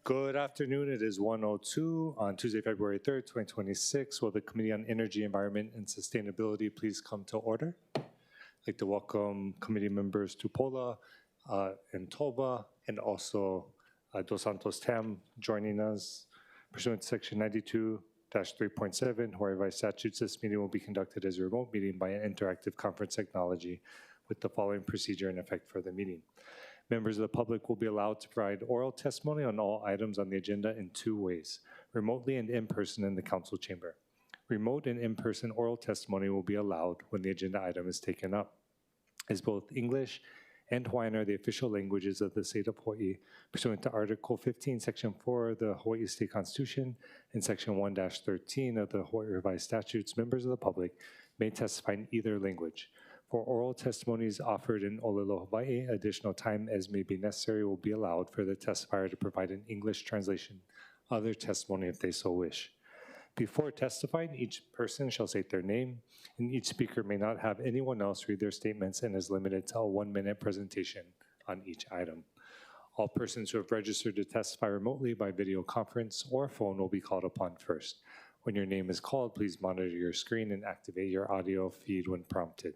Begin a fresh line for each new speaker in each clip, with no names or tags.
Good afternoon. It is 1:02 on Tuesday, February 3rd, 2026. Will the Committee on Energy, Environment, and Sustainability please come to order? I'd like to welcome committee members Tupola and Toba, and also Dos Santos Tam joining us. Pursuant to Section 92-3.7 Hawaii Revised Statutes, this meeting will be conducted as a remote meeting by an interactive conference technology with the following procedure in effect for the meeting. Members of the public will be allowed to provide oral testimony on all items on the agenda in two ways, remotely and in person in the council chamber. Remote and in-person oral testimony will be allowed when the agenda item is taken up. As both English and Hawaiian are the official languages of the state of Hawaii, pursuant to Article 15, Section 4 of the Hawaii State Constitution and Section 1-13 of the Hawaii Revised Statutes, members of the public may testify in either language. For oral testimonies offered in Olelo, Hawaii, additional time as may be necessary will be allowed for the testifier to provide an English translation of their testimony if they so wish. Before testifying, each person shall state their name, and each speaker may not have anyone else read their statements and is limited to a 1-minute presentation on each item. All persons who have registered to testify remotely by video conference or phone will be called upon first. When your name is called, please monitor your screen and activate your audio feed when prompted.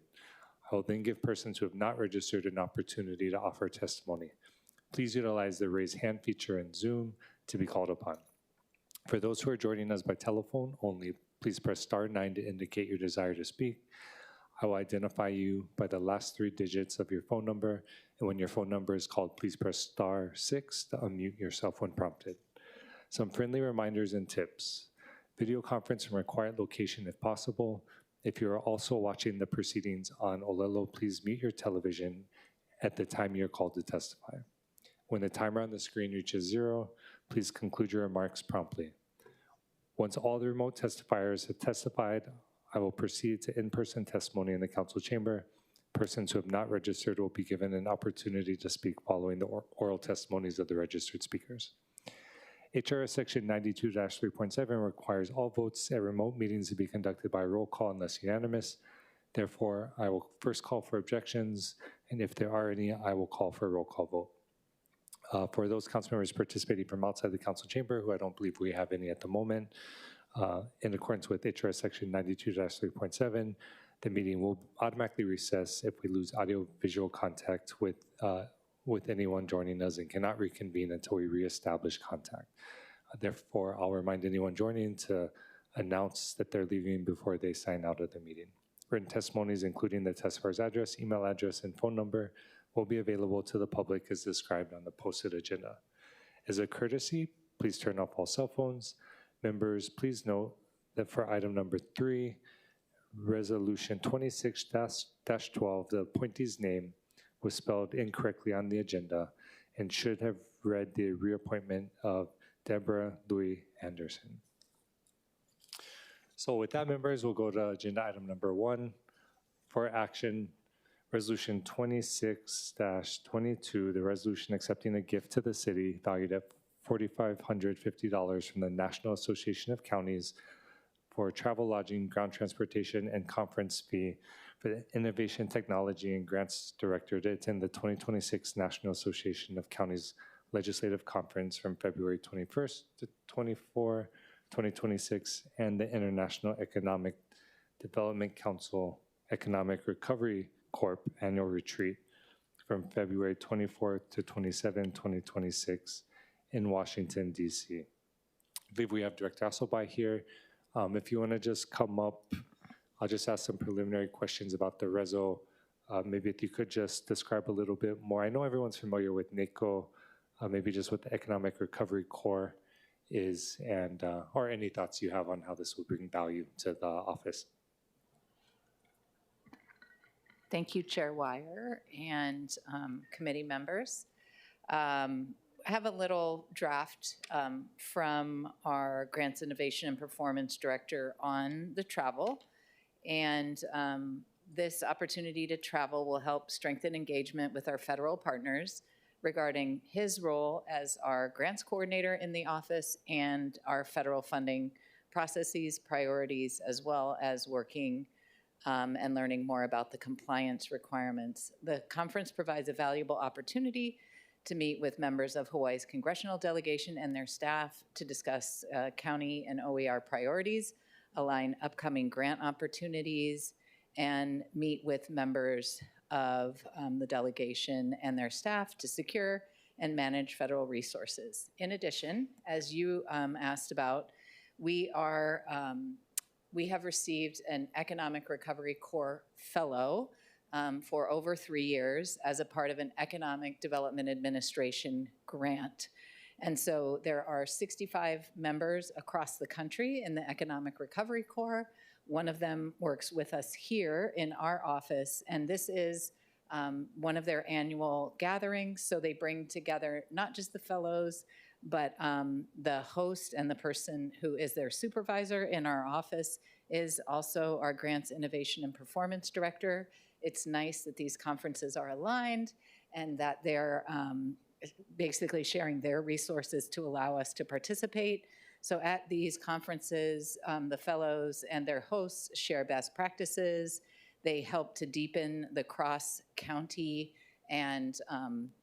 I will then give persons who have not registered an opportunity to offer testimony. Please utilize the raise hand feature in Zoom to be called upon. For those who are joining us by telephone only, please press *9 to indicate your desire to speak. I will identify you by the last 3 digits of your phone number, and when your phone number is called, please press *6 to unmute yourself when prompted. Some friendly reminders and tips. Video conference from a quiet location if possible. If you are also watching the proceedings on Olelo, please mute your television at the time you're called to testify. When the timer on the screen reaches 0, please conclude your remarks promptly. Once all the remote testifiers have testified, I will proceed to in-person testimony in the council chamber. Persons who have not registered will be given an opportunity to speak following the oral testimonies of the registered speakers. HRS Section 92-3.7 requires all votes at remote meetings to be conducted by roll call unless unanimous. Therefore, I will first call for objections, and if there are any, I will call for a roll call vote. For those council members participating from outside the council chamber, who I don't believe we have any at the moment, in accordance with HRS Section 92-3.7, the meeting will automatically recess if we lose audio-visual contact with anyone joining us and cannot reconvene until we reestablish contact. Therefore, I'll remind anyone joining to announce that they're leaving before they sign out of the meeting. Written testimonies, including the testifier's address, email address, and phone number, will be available to the public as described on the posted agenda. As a courtesy, please turn off all cell phones. Members, please note that for item number 3, Resolution 26-12, the appointee's name was spelled incorrectly on the agenda and should have read the reappointment of Deborah Louis Anderson. So with that, members, we'll go to agenda item number 1 for action. Resolution 26-22, the resolution accepting a gift to the city valued at $4,550 from the National Association of Counties for travel, lodging, ground transportation, and conference fee for the Innovation, Technology, and Grants Director to attend the 2026 National Association of Counties Legislative Conference from February 21st to 24, 2026, and the International Economic Development Council Economic Recovery Corp Annual Retreat from February 24th to 27, 2026 in Washington, D.C. I believe we have Director Hasselby here. If you want to just come up, I'll just ask some preliminary questions about the reso. Maybe if you could just describe a little bit more. I know everyone's familiar with NACO, maybe just what the Economic Recovery Corps is, and or any thoughts you have on how this will bring value to the office.
Thank you, Chair Wire and committee members. I have a little draft from our Grants Innovation and Performance Director on the travel. And this opportunity to travel will help strengthen engagement with our federal partners regarding his role as our grants coordinator in the office and our federal funding processes, priorities, as well as working and learning more about the compliance requirements. The conference provides a valuable opportunity to meet with members of Hawaii's congressional delegation and their staff to discuss county and OER priorities, align upcoming grant opportunities, and meet with members of the delegation and their staff to secure and manage federal resources. In addition, as you asked about, we have received an Economic Recovery Corps Fellow for over 3 years as a part of an Economic Development Administration grant. And so there are 65 members across the country in the Economic Recovery Corps. One of them works with us here in our office, and this is one of their annual gatherings. So they bring together not just the fellows, but the host and the person who is their supervisor in our office is also our Grants Innovation and Performance Director. It's nice that these conferences are aligned and that they're basically sharing their resources to allow us to participate. So at these conferences, the fellows and their hosts share best practices. They help to deepen the cross-county and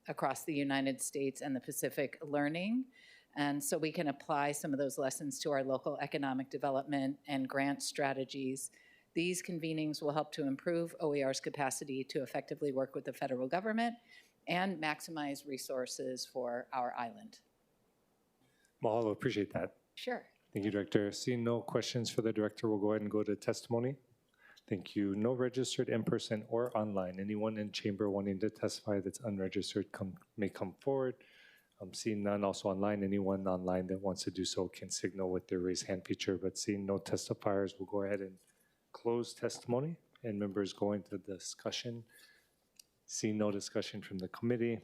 across the United States and the Pacific learning. And so we can apply some of those lessons to our local economic development and grant strategies. These convenings will help to improve OER's capacity to effectively work with the federal government and maximize resources for our island.
Mahalo, appreciate that.
Sure.
Thank you, Director. Seeing no questions for the Director, we'll go ahead and go to testimony. Thank you. No registered in person or online. Anyone in chamber wanting to testify that's unregistered may come forward. Seeing none, also online, anyone online that wants to do so can signal with their raise hand feature, but seeing no testifiers, we'll go ahead and close testimony and members go into discussion. Seeing no discussion from the committee,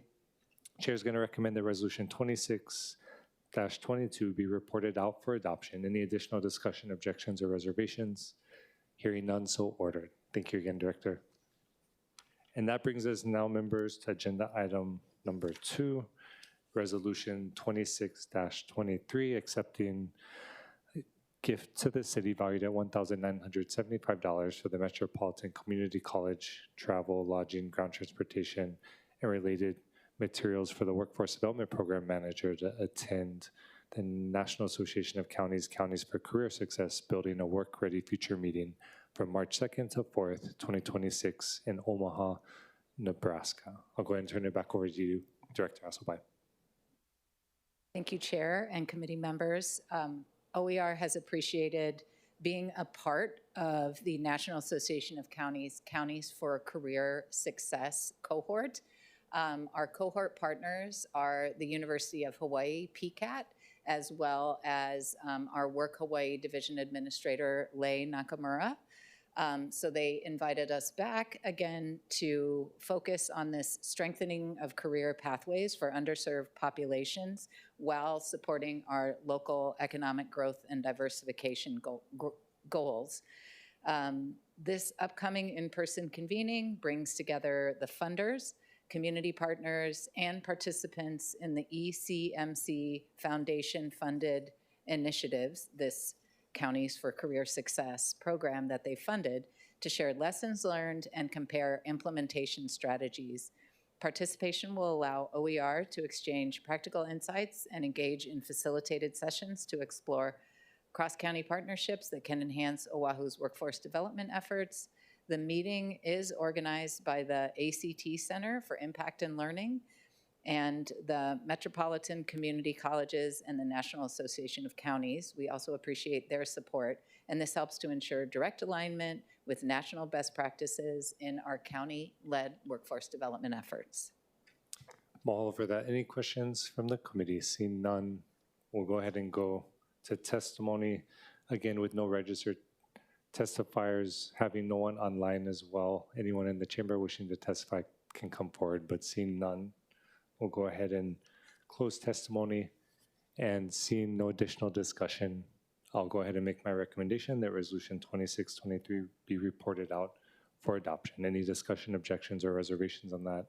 Chair is going to recommend that Resolution 26-22 be reported out for adoption. Any additional discussion, objections, or reservations? Hearing none, so ordered. Thank you again, Director. And that brings us now, members, to agenda item number 2, Resolution 26-23, accepting a gift to the city valued at $1,975 for the Metropolitan Community College travel, lodging, ground transportation, and related materials for the Workforce Development Program Manager to attend the National Association of Counties for Career Success Building a Work-Ready Future meeting from March 2nd to 4th, 2026 in Omaha, Nebraska. I'll go ahead and turn it back over to you, Director Hasselbein.
Thank you, Chair and committee members. OER has appreciated being a part of the National Association of Counties for Career Success cohort. Our cohort partners are the University of Hawaii, PCAT, as well as our Work Hawaii Division Administrator, Lei Nakamura. So they invited us back again to focus on this strengthening of career pathways for underserved populations while supporting our local economic growth and diversification goals. This upcoming in-person convening brings together the funders, community partners, and participants in the ECMC Foundation-funded initiatives, this Counties for Career Success program that they funded, to share lessons learned and compare implementation strategies. Participation will allow OER to exchange practical insights and engage in facilitated sessions to explore cross-county partnerships that can enhance Oahu's workforce development efforts. The meeting is organized by the ACT Center for Impact and Learning and the Metropolitan Community Colleges and the National Association of Counties. We also appreciate their support, and this helps to ensure direct alignment with national best practices in our county-led workforce development efforts.
Mahalo for that. Any questions from the committee? Seeing none, we'll go ahead and go to testimony. Again, with no registered testifiers, having no one online as well. Anyone in the chamber wishing to testify can come forward, but seeing none, we'll go ahead and close testimony. And seeing no additional discussion, I'll go ahead and make my recommendation that Resolution 2623 be reported out for adoption. Any discussion, objections, or reservations on that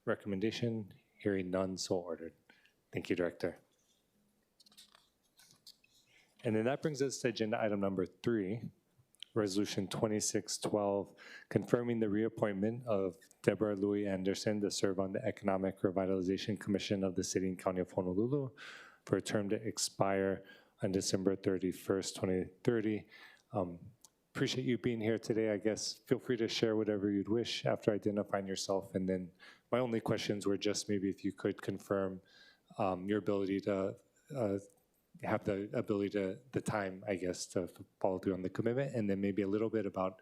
recommendation? Hearing none, so ordered. Thank you, Director. And then that brings us to agenda item number 3, Resolution 2612, confirming the reappointment of Deborah Louis Anderson to serve on the Economic Revitalization Commission of the City and County of Honolulu for a term to expire on December 31st, 2030. Appreciate you being here today. I guess feel free to share whatever you'd wish after identifying yourself. And then my only questions were just maybe if you could confirm your ability to have the time, I guess, to follow through on the commitment, and then maybe a little bit about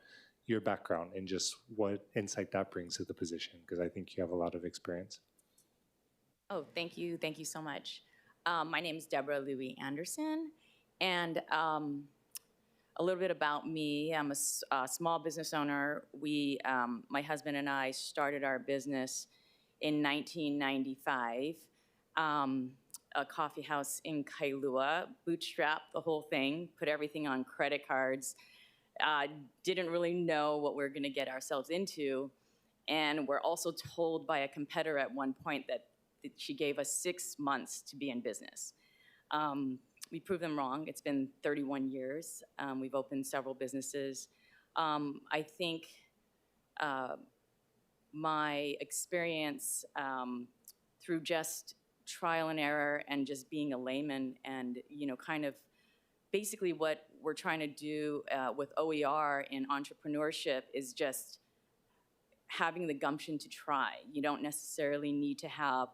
your background and just what insight that brings to the position, because I think you have a lot of experience.
Oh, thank you. Thank you so much. My name is Deborah Louis Anderson, and a little bit about me. I'm a small business owner. My husband and I started our business in 1995. A coffee house in Kailua, bootstrapped the whole thing, put everything on credit cards, didn't really know what we were going to get ourselves into, and we're also told by a competitor at one point that she gave us 6 months to be in business. We proved them wrong. It's been 31 years. We've opened several businesses. I think my experience through just trial and error and just being a layman and, kind of basically what we're trying to do with OER in entrepreneurship is just having the gumption to try. You don't necessarily need to have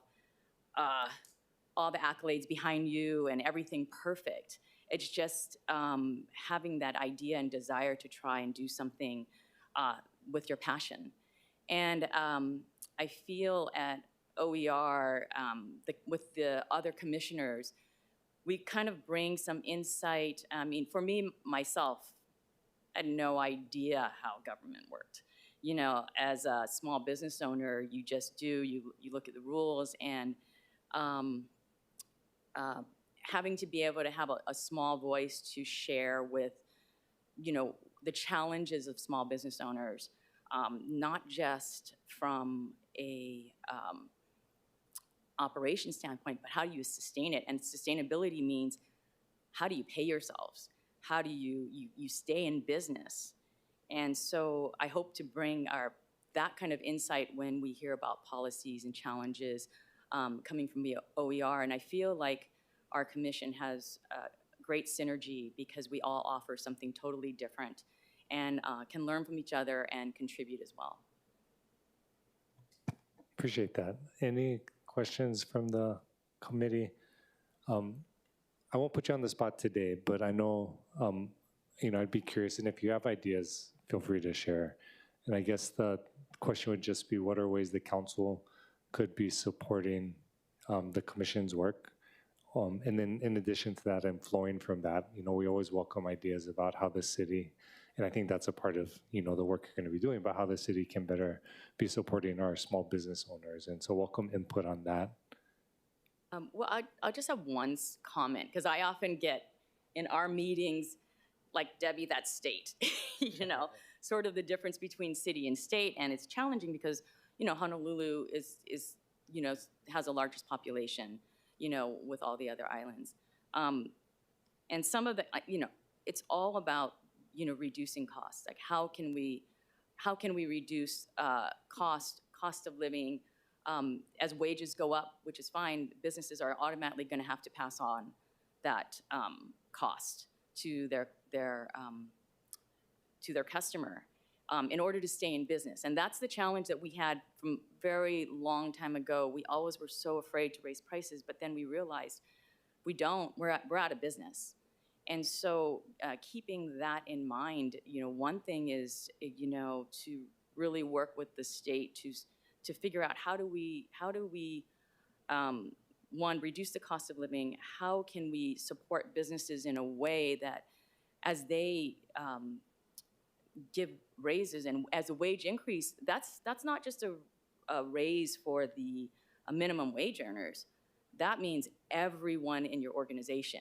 all the accolades behind you and everything perfect. It's just having that idea and desire to try and do something with your passion. And I feel at OER, with the other commissioners, we kind of bring some insight. I mean, for me, myself, I had no idea how government worked. As a small business owner, you just do, you look at the rules, and having to be able to have a small voice to share with, the challenges of small business owners, not just from a operation standpoint, but how do you sustain it? And sustainability means, how do you pay yourselves? How do you stay in business? And so I hope to bring that kind of insight when we hear about policies and challenges coming from the OER. And I feel like our commission has great synergy because we all offer something totally different and can learn from each other and contribute as well.
Appreciate that. Any questions from the committee? I won't put you on the spot today, but I know, I'd be curious, and if you have ideas, feel free to share. And I guess the question would just be, what are ways the council could be supporting the commission's work? And then in addition to that, and flowing from that, we always welcome ideas about how the city, and I think that's a part of, the work you're going to be doing, about how the city can better be supporting our small business owners. And so welcome input on that.
Well, I'll just have one comment, because I often get in our meetings, like, Debbie, that's state, sort of the difference between city and state. And it's challenging because, Honolulu is has the largest population, with all the other islands. And some of the, it's all about, reducing costs. Like, how can we reduce cost of living? As wages go up, which is fine, businesses are automatically going to have to pass on that cost to their customer in order to stay in business. And that's the challenge that we had from very long time ago. We always were so afraid to raise prices, but then we realized we're out of business. And so keeping that in mind, one thing is, to really work with the state to figure out how do we one, reduce the cost of living. How can we support businesses in a way that as they give raises and as a wage increase, that's not just a raise for the minimum wage earners. That means everyone in your organization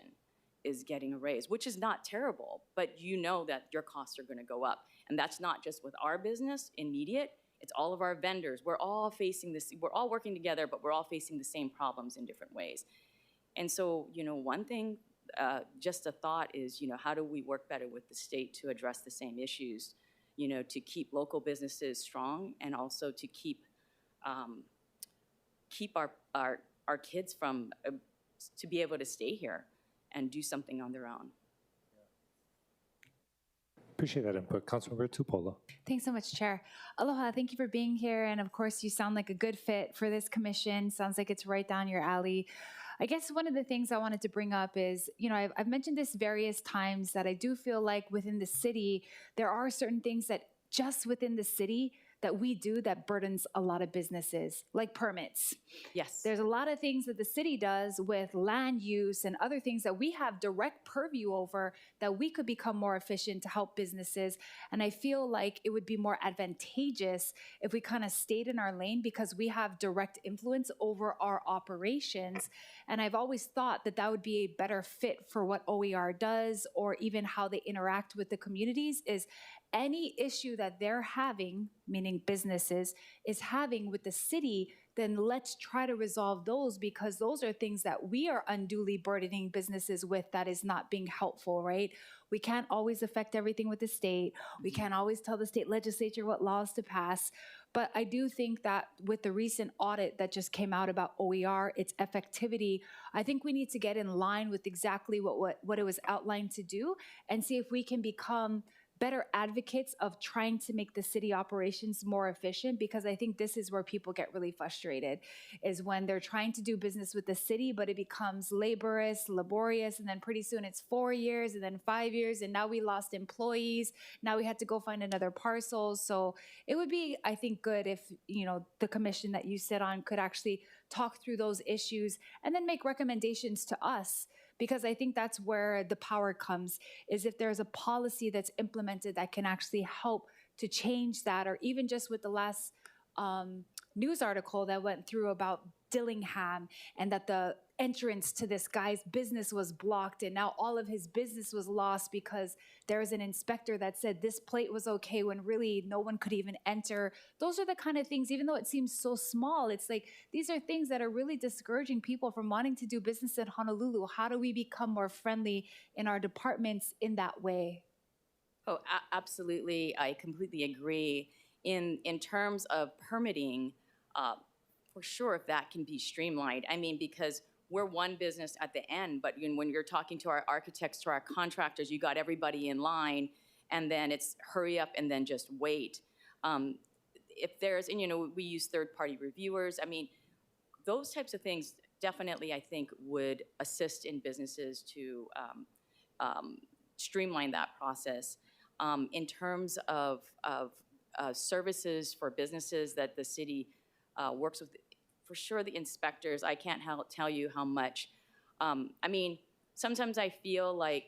is getting a raise, which is not terrible, but that your costs are going to go up. And that's not just with our business immediate, it's all of our vendors. We're all facing this, we're all working together, but we're all facing the same problems in different ways. And so, one thing just a thought is, how do we work better with the state to address the same issues, to keep local businesses strong and also to keep our kids from to be able to stay here and do something on their own.
Appreciate that input. Councilmember Tupola.
Thanks so much, Chair. Aloha, thank you for being here. And of course, you sound like a good fit for this commission. Sounds like it's right down your alley. I guess one of the things I wanted to bring up is, I've mentioned this various times that I do feel like within the city, there are certain things that just within the city that we do that burdens a lot of businesses, like permits.
Yes.
There's a lot of things that the city does with land use and other things that we have direct purview over that we could become more efficient to help businesses. And I feel like it would be more advantageous if we kind of stayed in our lane because we have direct influence over our operations. And I've always thought that that would be a better fit for what OER does or even how they interact with the communities is any issue that they're having, meaning businesses, is having with the city, then let's try to resolve those because those are things that we are unduly burdening businesses with that is not being helpful, right? We can't always affect everything with the state. We can't always tell the state legislature what laws to pass. But I do think that with the recent audit that just came out about OER, its effectivity, I think we need to get in line with exactly what it was outlined to do and see if we can become better advocates of trying to make the city operations more efficient because I think this is where people get really frustrated is when they're trying to do business with the city, but it becomes laborious, and then pretty soon it's 4 years and then 5 years and now we lost employees. Now we had to go find another parcel. So it would be, I think, good if, the commission that you sit on could actually talk through those issues and then make recommendations to us. Because I think that's where the power comes, is if there's a policy that's implemented that can actually help to change that, or even just with the last news article that went through about Dillingham and that the entrance to this guy's business was blocked and now all of his business was lost because there was an inspector that said this plate was okay when really no one could even enter. Those are the kind of things, even though it seems so small, it's like these are things that are really discouraging people from wanting to do business in Honolulu. How do we become more friendly in our departments in that way?
Oh, absolutely. I completely agree. In terms of permitting, for sure, if that can be streamlined. I mean, because we're one business at the end, but when you're talking to our architects, to our contractors, you got everybody in line, and then it's hurry up and then just wait. If there's, and we use third-party reviewers. I mean, those types of things definitely, I think, would assist in businesses to streamline that process. In terms of services for businesses that the city works with, for sure the inspectors, I can't tell you how much. I mean, sometimes I feel like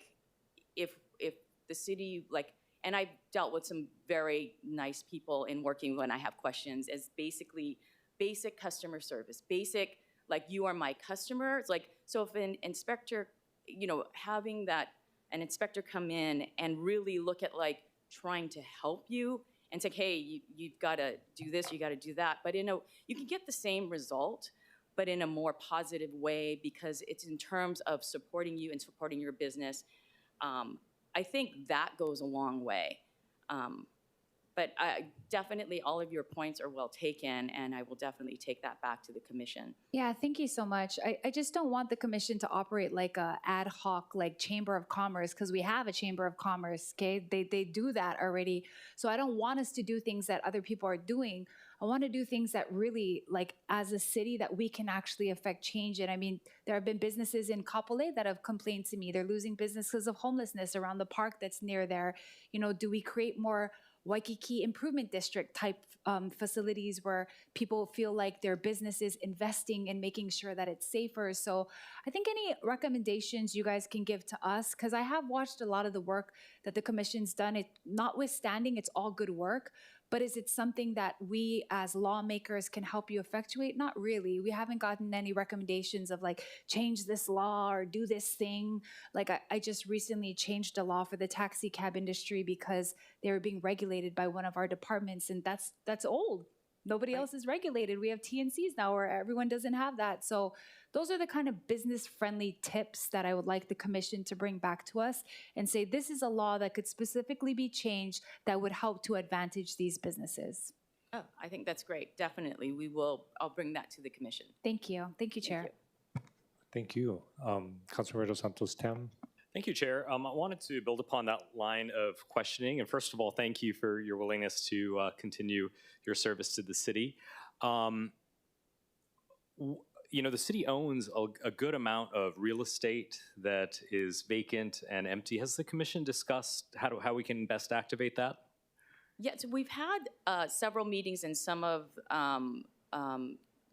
if the city, and I've dealt with some very nice people in working when I have questions, is basically basic customer service, basic, you are my customer. It's so if an inspector, having an inspector come in and really look at trying to help you and say, hey, you've got to do this, you got to do that. But you can get the same result, but in a more positive way because it's in terms of supporting you and supporting your business. I think that goes a long way. But definitely all of your points are well taken, and I will definitely take that back to the commission.
Yeah, thank you so much. I just don't want the commission to operate like a ad hoc, Chamber of Commerce, because we have a Chamber of Commerce, okay? They do that already. So I don't want us to do things that other people are doing. I want to do things that really, as a city, that we can actually affect change. And I mean, there have been businesses in Kapolei that have complained to me. They're losing businesses of homelessness around the park that's near there. Do we create more Waikiki Improvement District type facilities where people feel like their business is investing in making sure that it's safer? So I think any recommendations you guys can give to us, because I have watched a lot of the work that the commission's done, notwithstanding it's all good work, but is it something that we as lawmakers can help you effectuate? Not really. We haven't gotten any recommendations of change this law or do this thing. I just recently changed a law for the taxi cab industry because they were being regulated by one of our departments, and that's old. Nobody else is regulated. We have TNCs now where everyone doesn't have that. So Those are the kind of business-friendly tips that I would like the commission to bring back to us and say, this is a law that could specifically be changed that would help to advantage these businesses.
Oh, I think that's great. Definitely. I'll bring that to the commission.
Thank you. Thank you, Chair.
Thank you. Councilmember Dos Santos Tam.
Thank you, Chair. I wanted to build upon that line of questioning. And first of all, thank you for your willingness to continue your service to the city. You know, the city owns a good amount of real estate that is vacant and empty. Has the commission discussed how we can best activate that?
Yes, we've had several meetings and some of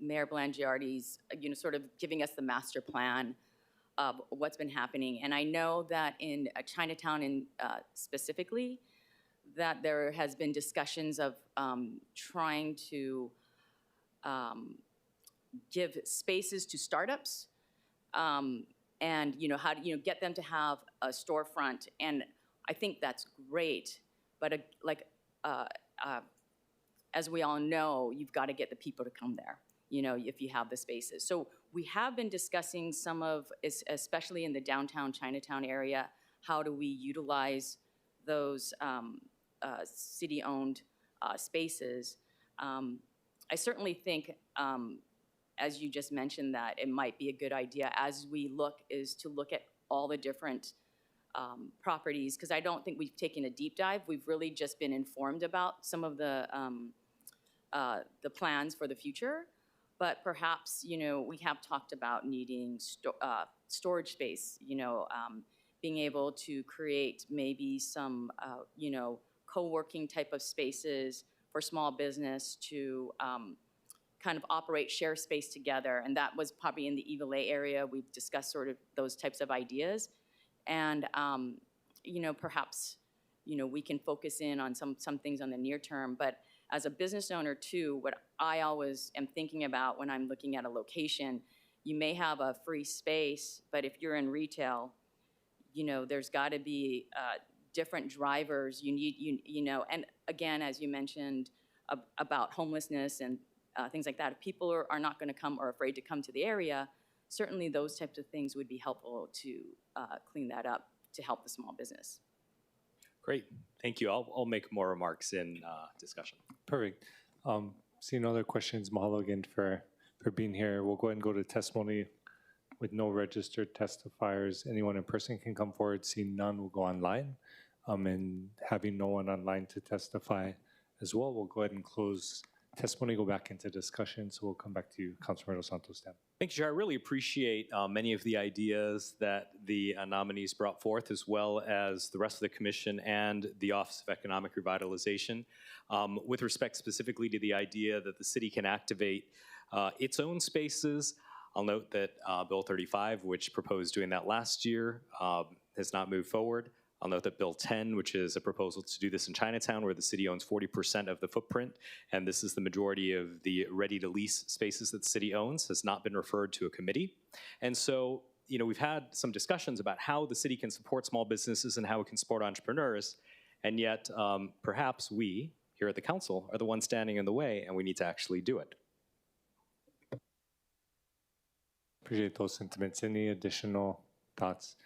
Mayor Blangiardi's, sort of giving us the master plan of what's been happening. And I know that in Chinatown specifically, that there has been discussions of trying to give spaces to startups and, how to, get them to have a storefront. And I think that's great. But as we all know, you've got to get the people to come there, if you have the spaces. So we have been discussing some of, especially in the downtown Chinatown area, how do we utilize those city-owned spaces. I certainly think, as you just mentioned, that it might be a good idea as we look at all the different properties, because I don't think we've taken a deep dive. We've really just been informed about some of the plans for the future. But perhaps, we have talked about needing storage space, being able to create maybe some, co-working type of spaces for small business to kind of operate, share space together. And that was probably in the Evilay area. We've discussed sort of those types of ideas. And, perhaps, we can focus in on some things on the near term. But as a business owner, too, what I always am thinking about when I'm looking at a location, you may have a free space, but if you're in retail, there's got to be different drivers. You need, and again, as you mentioned about homelessness and things like that, if people are not going to come or afraid to come to the area, certainly those types of things would be helpful to clean that up to help the small business.
Great, thank you. I'll make more remarks in discussion.
Perfect. Seeing no other questions, mahalo again for being here. We'll go ahead and go to testimony with no registered testifiers. Anyone in person can come forward. Seeing none, we'll go online. And having no one online to testify as well, we'll go ahead and close testimony, go back into discussion. So we'll come back to you, Councilmember Dos Santos Tam.
Thank you, Chair. I really appreciate many of the ideas that the nominees brought forth, as well as the rest of the commission and the Office of Economic Revitalization. With respect specifically to the idea that the city can activate its own spaces, I'll note that Bill 35, which proposed doing that last year, has not moved forward. I'll note that Bill 10, which is a proposal to do this in Chinatown, where the city owns 40% of the footprint, and this is the majority of the ready-to-lease spaces that the city owns, has not been referred to a committee. And so, we've had some discussions about how the city can support small businesses and how it can support entrepreneurs, and yet perhaps we, here at the council, are the ones standing in the way, and we need to actually do it.
Appreciate those sentiments. Any additional thoughts?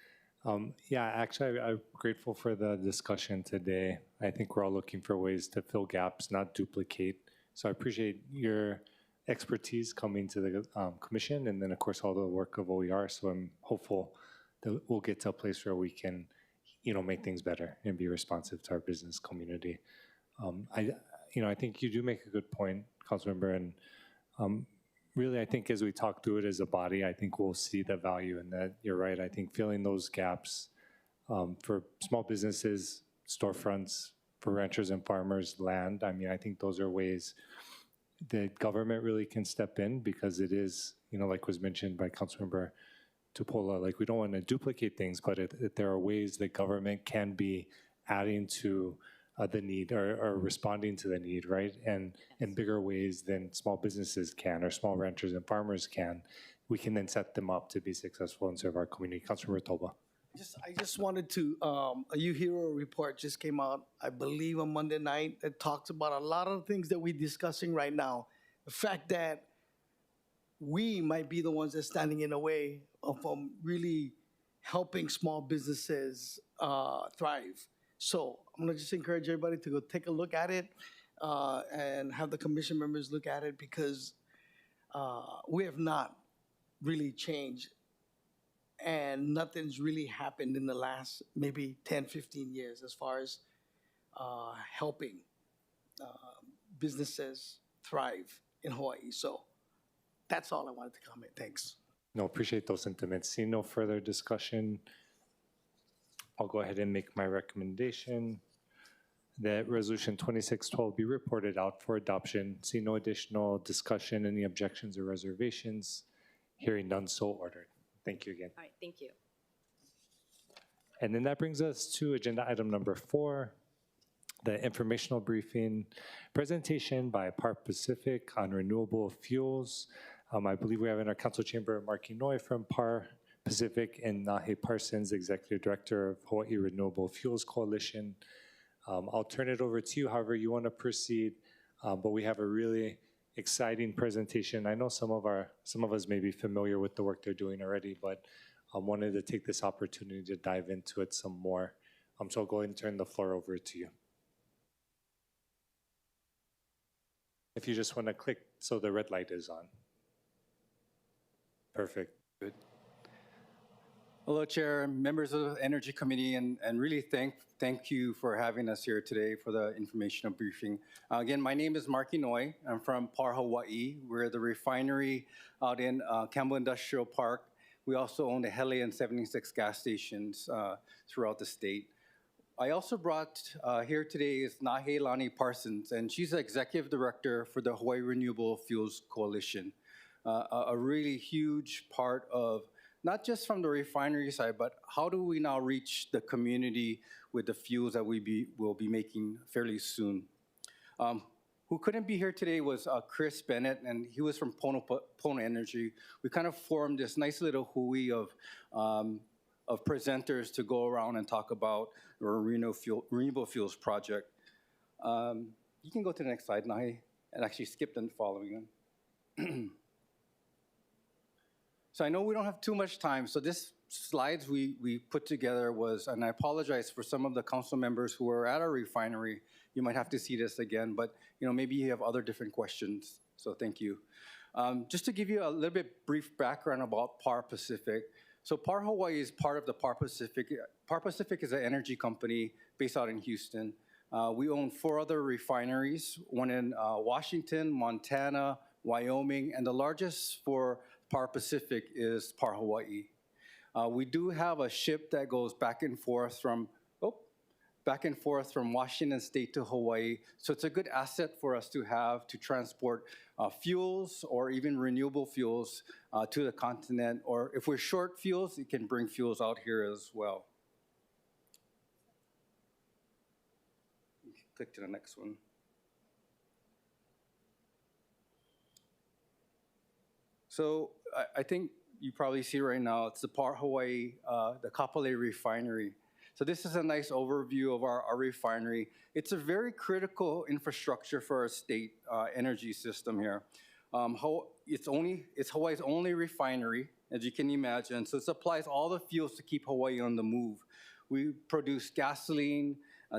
Yeah, actually, I'm grateful for the discussion today. I think we're all looking for ways to fill gaps, not duplicate. So I appreciate your expertise coming to the commission, and then, of course, all the work of OER. So I'm hopeful that we'll get to a place where we can, make things better and be responsive to our business community. I think you do make a good point, Councilmember, and really, I think as we talk through it as a body, I think we'll see the value in that. You're right. I think filling those gaps for small businesses, storefronts, for ranchers and farmers, land, I think those are ways that government really can step in, because it is, like was mentioned by Councilmember Tupola, like we don't want to duplicate things, but there are ways that government can be adding to the need or responding to the need, right? And in bigger ways than small businesses can or small ranchers and farmers can, we can then set them up to be successful and serve our community. Councilmember Toba.
I just wanted to, a U Hero report just came out, I believe on Monday night, that talks about a lot of the things that we're discussing right now. The fact that we might be the ones that's standing in the way of really helping small businesses thrive. So I'm gonna just encourage everybody to go take a look at it and have the commission members look at it because we have not really changed and nothing's really happened in the last maybe 10, 15 years as far as helping businesses thrive in Hawaii. So that's all I wanted to comment. Thanks.
No, appreciate those sentiments. See no further discussion. I'll go ahead and make my recommendation that Resolution 2612 be reported out for adoption. See no additional discussion, any objections or reservations. Hearing none, so ordered. Thank you again.
All right, thank you.
And then that brings us to agenda item number 4, the informational briefing presentation by Par Pacific on renewable fuels. I believe we have in our council chamber Mark Inouye from Par Pacific and Nahe Parsons, Executive Director of Hawaii Renewable Fuels Coalition. I'll turn it over to you however you want to proceed, but we have a really exciting presentation. I know some of us may be familiar with the work they're doing already, but I wanted to take this opportunity to dive into it some more. So I'll go ahead and turn the floor over to you. If you just want to click so the red light is on. Perfect.
Good. Hello, Chair, members of the Energy Committee, and really thank you for having us here today for the informational briefing. Again, my name is Mark Inouye. I'm from Par, Hawaii. We're the refinery out in Campbell Industrial Park. We also own the Hele and 76 gas stations throughout the state. I also brought here today is Nahe Lani Parsons, and she's the Executive Director for the Hawaii Renewable Fuels Coalition. A really huge part of not just from the refinery side, but how do we now reach the community with the fuels that will be making fairly soon. Who couldn't be here today was Chris Bennett, and he was from Pono Energy. We kind of formed this nice little hui of presenters to go around and talk about our renewable fuels project. You can go to the next slide, Nahe, and actually skip the following one. So I know we don't have too much time, so this slides we put together was, and I apologize for some of the council members who were at our refinery, you might have to see this again, but maybe you have other different questions, so thank you. Just to give you a little bit brief background about Par Pacific. So Par Hawaii is part of the Par Pacific. Par Pacific is an energy company based out in Houston. We own 4 other refineries, one in Washington, Montana, Wyoming, and the largest for Par Pacific is Par Hawaii. We do have a ship that goes back and forth from Washington State to Hawaii. So it's a good asset for us to have to transport fuels or even renewable fuels to the continent. Or if we're short fuels, it can bring fuels out here as well. Click to the next one. So I think you probably see right now, it's the Par Hawaii, the Kapolei refinery. So this is a nice overview of our refinery. It's a very critical infrastructure for our state energy system here. It's Hawaii's only refinery, as you can imagine. So it supplies all the fuels to keep Hawaii on the move. We produce gasoline,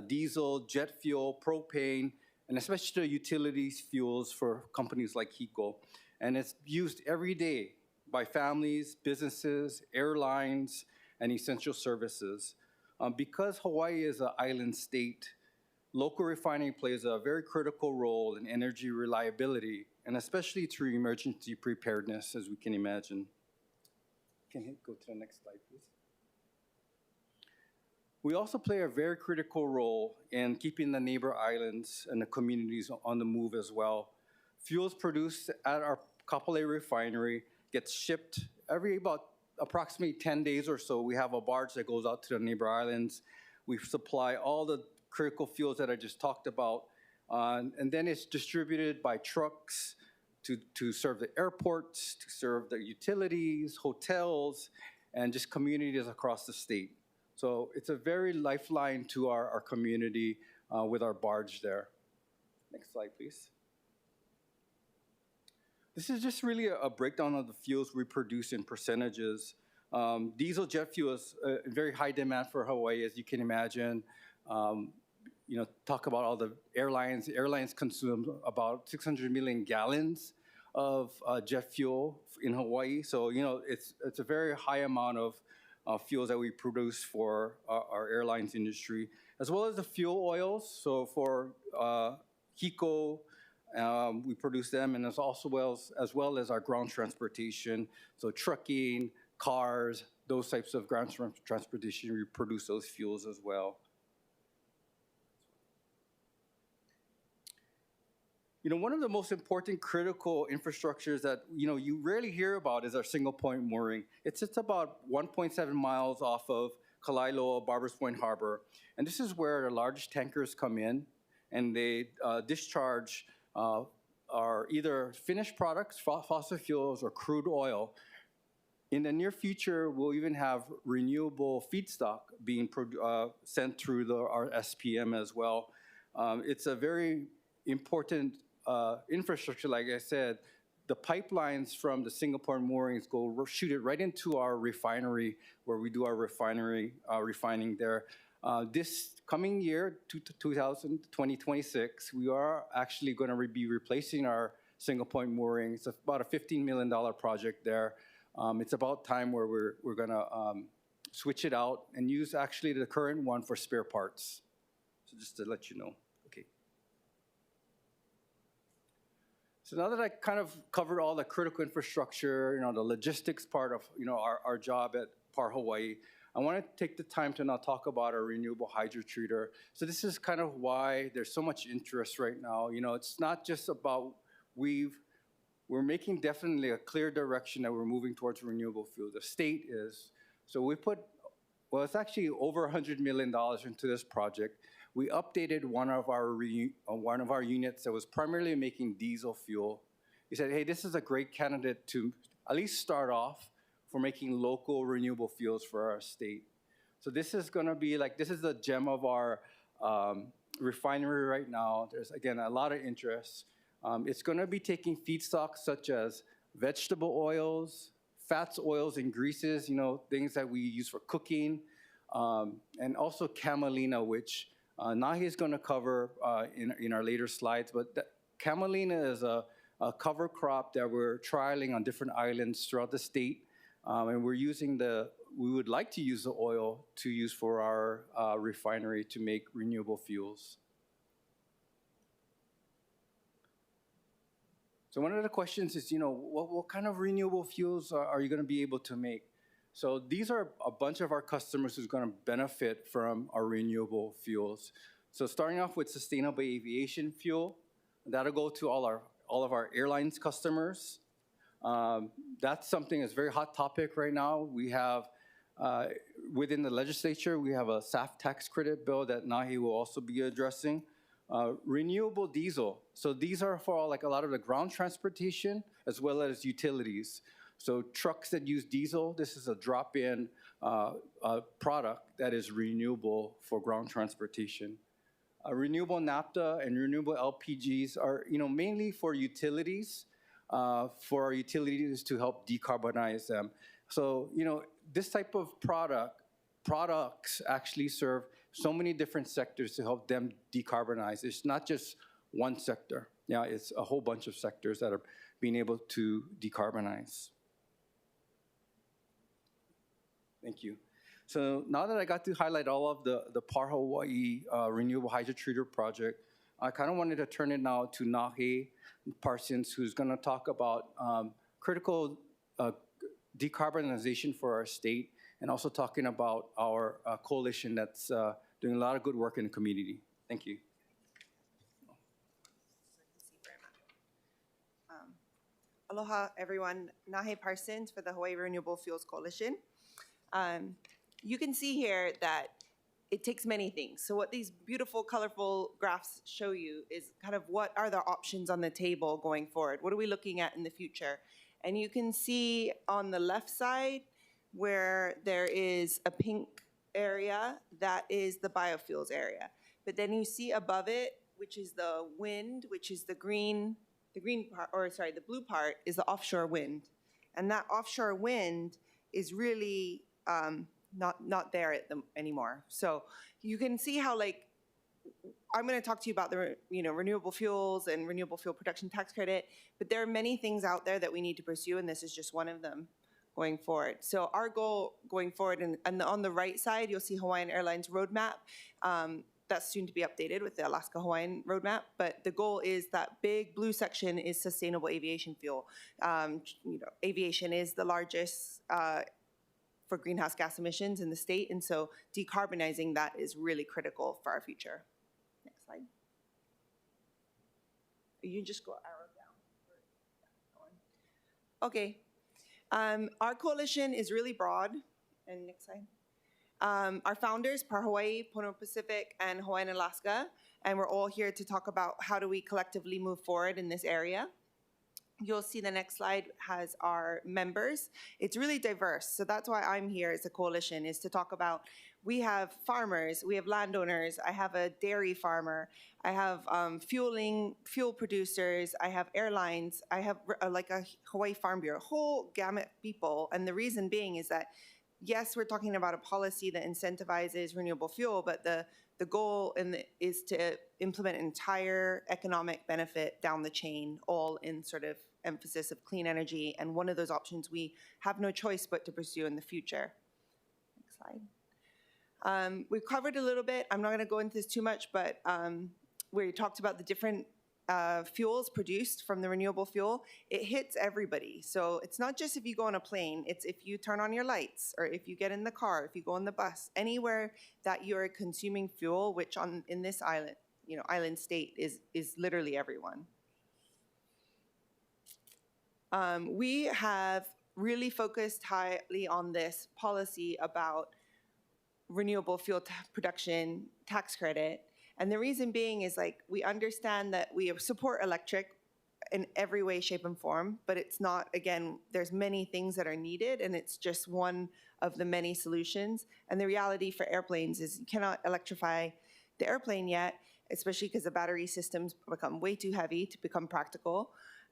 diesel, jet fuel, propane, and especially the utilities fuels for companies like HECO. And it's used every day by families, businesses, airlines, and essential services. Because Hawaii is an island state, local refining plays a very critical role in energy reliability, and especially through emergency preparedness, as we can imagine. Can you go to the next slide, please? We also play a very critical role in keeping the neighbor islands and the communities on the move as well. Fuels produced at our Kapolei refinery gets shipped every about approximately 10 days or so. We have a barge that goes out to the neighbor islands. We supply all the critical fuels that I just talked about. And then it's distributed by trucks to serve the airports, to serve the utilities, hotels, and just communities across the state. So it's a very lifeline to our community with our barge there. Next slide, please. This is just really a breakdown of the fuels we produce in percentages. Diesel jet fuel is in very high demand for Hawaii, as you can imagine. Talk about all the airlines. Airlines consume about 600 million gallons of jet fuel in Hawaii. So, it's a very high amount of fuels that we produce for our airlines industry, as well as the fuel oils. So for HECO, we produce them, and as well as our ground transportation. So trucking, cars, those types of ground transportation, we produce those fuels as well. One of the most important critical infrastructures that, you rarely hear about is our single point mooring. It's about 1.7 miles off of Kalaeloa Barbers Point Harbor. And this is where the large tankers come in, and they discharge our either finished products, fossil fuels, or crude oil. In the near future, we'll even have renewable feedstock being sent through our SPM as well. It's a very important infrastructure. Like I said, the pipelines from the single point moorings shoot it right into our refinery, where we do our refining there. This coming year, 2026, we are actually going to be replacing our single point mooring. It's about a $15 million project there. It's about time where we're going to switch it out and use actually the current one for spare parts. So just to let you know. So now that I kind of covered all the critical infrastructure, the logistics part of our job at PAR Hawaii, I want to take the time to now talk about our renewable hydrotreater. So this is kind of why there's so much interest right now. It's not just about we're making definitely a clear direction that we're moving towards renewable fuel. The state is. So we it's actually over $100 million into this project. We updated one of our units that was primarily making diesel fuel. We said, hey, this is a great candidate to at least start off for making local renewable fuels for our state. So this is going to be this is the gem of our refinery right now. There's, again, a lot of interest. It's going to be taking feedstocks such as vegetable oils, fats, oils, and greases, things that we use for cooking, and also camelina, which Nahi is going to cover in our later slides. But camelina is a cover crop that we're trialing on different islands throughout the state. And we would like to use the oil to use for our refinery to make renewable fuels. So one of the questions is, what kind of renewable fuels are you going to be able to make? So these are a bunch of our customers who's going to benefit from our renewable fuels. So starting off with sustainable aviation fuel, that'll go to all of our airlines customers. That's something that's a very hot topic right now. We have, within the legislature, we have a SAF tax credit bill that Nahi will also be addressing. Renewable diesel. So these are for a lot of the ground transportation as well as utilities. So trucks that use diesel, this is a drop-in product that is renewable for ground transportation. Renewable naphtha and renewable LPGs are mainly for utilities, for our utilities to help decarbonize them. So this type of products actually serve so many different sectors to help them decarbonize. It's not just one sector. It's a whole bunch of sectors that are being able to decarbonize. Thank you. So now that I got to highlight all of the PAR Hawaii Renewable Hydrotreater project, I kind of wanted to turn it now to Nahi Parsons, who's going to talk about critical decarbonization for our state, and also talking about our coalition that's doing a lot of good work in the community. Thank you.
Aloha, everyone. Nahe Parsons for the Hawaii Renewable Fuels Coalition. You can see here that it takes many things. So what these beautiful, colorful graphs show you is kind of what are the options on the table going forward? What are we looking at in the future? And you can see on the left side where there is a pink area, that is the biofuels area. But then you see above it, which is the wind, which is the green the green part, or sorry, the blue part is the offshore wind. And that offshore wind is really not there anymore. So you can see how, like, I'm going to talk to you about the renewable fuels and renewable fuel production tax credit, but there are many things out there that we need to pursue, and this is just one of them going forward. So our goal going forward, and on the right side, you'll see Hawaiian Airlines roadmap. That's soon to be updated with the Alaska-Hawaiian roadmap, but the goal is that big blue section is sustainable aviation fuel. Aviation is the largest for greenhouse gas emissions in the state, and so decarbonizing that is really critical for our future. Next slide. You just go arrow down. Okay. Our coalition is really broad. And next slide. Our founders, Par Hawaii, Pono Pacific, and Hawaiian Alaska, and we're all here to talk about how do we collectively move forward in this area. You'll see the next slide has our members. It's really diverse, so that's why I'm here as a coalition, is to talk about, we have farmers, we have landowners, I have a dairy farmer, I have fuel producers, I have airlines, I have like a Hawaii Farm Bureau, a whole gamut of people, and the reason being is that, yes, we're talking about a policy that incentivizes renewable fuel, but the goal is to implement entire economic benefit down the chain, all in sort of emphasis of clean energy. And one of those options we have no choice but to pursue in the future. Next slide. We've covered a little bit. I'm not going to go into this too much, but we talked about the different fuels produced from the renewable fuel. It hits everybody. So it's not just if you go on a plane, it's if you turn on your lights, or if you get in the car, if you go on the bus, anywhere that you're consuming fuel, which in this island, island state is literally everyone. We have really focused highly on this policy about renewable fuel production tax credit. And the reason being is, like, we understand that we support electric in every way, shape, and form, but it's not, again, there's many things that are needed, and it's just one of the many solutions. And the reality for airplanes is you cannot electrify the airplane yet, especially because the battery systems become way too heavy to become practical.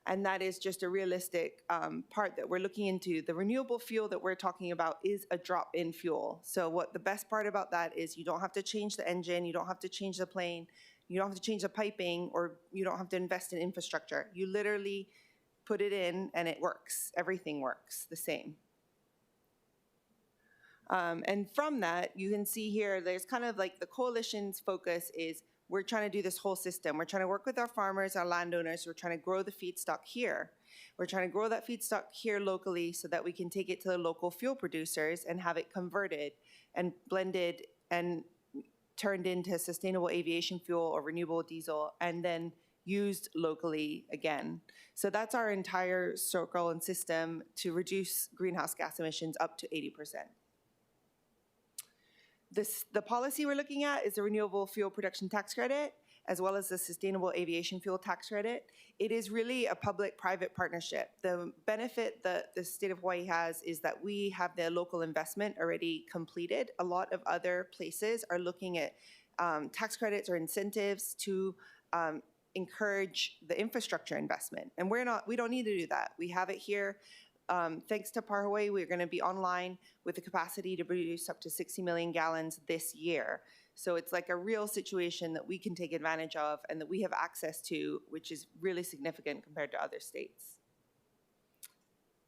And that is just a realistic part that we're looking into. The renewable fuel that we're talking about is a drop-in fuel. So what the best part about that is you don't have to change the engine, you don't have to change the plane, you don't have to change the piping, or you don't have to invest in infrastructure. You literally put it in and it works. Everything works the same. And from that, you can see here, there's kind of like the coalition's focus is we're trying to do this whole system. We're trying to work with our farmers, our landowners. We're trying to grow the feedstock here. We're trying to grow that feedstock here locally so that we can take it to the local fuel producers and have it converted and blended and turned into sustainable aviation fuel or renewable diesel, and then used locally again. So that's our entire circle and system to reduce greenhouse gas emissions up to 80%. The policy we're looking at is the Renewable Fuel Production Tax Credit, as well as the Sustainable Aviation Fuel Tax Credit. It is really a public-private partnership. The benefit that the state of Hawaii has is that we have the local investment already completed. A lot of other places are looking at tax credits or incentives to encourage the infrastructure investment. And we don't need to do that. We have it here. Thanks to Par Hawaii, we're going to be online with the capacity to produce up to 60 million gallons this year. So it's like a real situation that we can take advantage of and that we have access to, which is really significant compared to other states.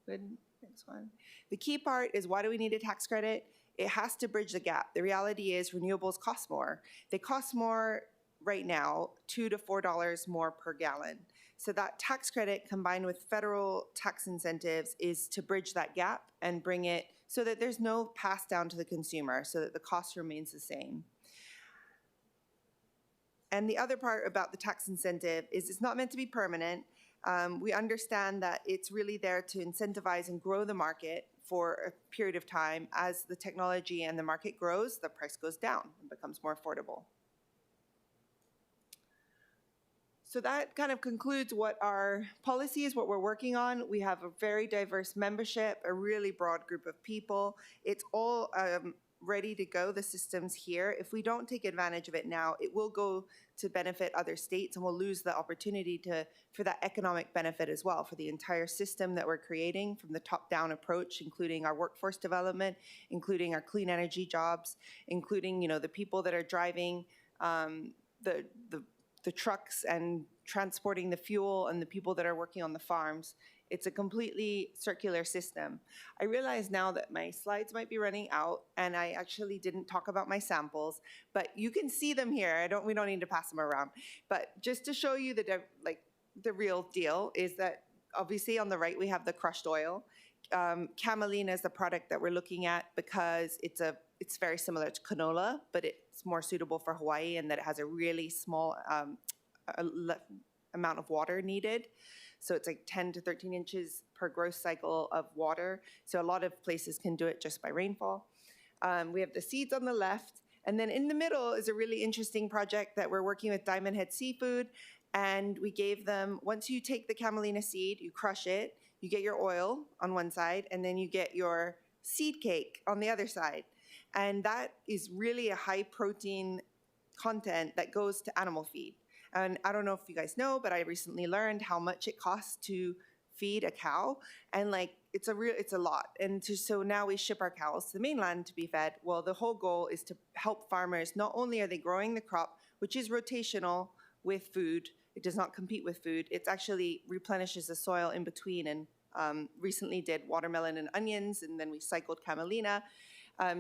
Good. Next one. The key part is, why do we need a tax credit? It has to bridge the gap. The reality is renewables cost more. They cost more right now, $2 to $4 more per gallon. So that tax credit combined with federal tax incentives is to bridge that gap and bring it so that there's no pass down to the consumer, so that the cost remains the same. And the other part about the tax incentive is it's not meant to be permanent. We understand that it's really there to incentivize and grow the market for a period of time. As the technology and the market grows, the price goes down and becomes more affordable. So that kind of concludes what our policy is, what we're working on. We have a very diverse membership, a really broad group of people. It's all ready to go. The system's here. If we don't take advantage of it now, it will go to benefit other states, and we'll lose the opportunity for that economic benefit as well, for the entire system that we're creating from the top-down approach, including our workforce development, including our clean energy jobs, including, you know, the people that are driving the trucks and transporting the fuel, and the people that are working on the farms. It's a completely circular system. I realize now that my slides might be running out, and I actually didn't talk about my samples, but you can see them here. We don't need to pass them around. But just to show you the real deal is that obviously on the right we have the crushed oil. Camelina is the product that we're looking at because it's very similar to canola, but it's more suitable for Hawaii, and that it has a really small amount of water needed. So it's like 10 to 13 inches per growth cycle of water. So a lot of places can do it just by rainfall. We have the seeds on the left. And then in the middle is a really interesting project that we're working with Diamond Head Seafood. And we gave them, once you take the camelina seed, you crush it, you get your oil on one side, and then you get your seed cake on the other side. And that is really a high protein content that goes to animal feed. And I don't know if you guys know, but I recently learned how much it costs to feed a cow, and it's a lot. And so now we ship our cows to the mainland to be fed. Well, the whole goal is to help farmers. Not only are they growing the crop, which is rotational with food, it does not compete with food. It actually replenishes the soil in between, and recently did watermelon and onions, and then we cycled camelina.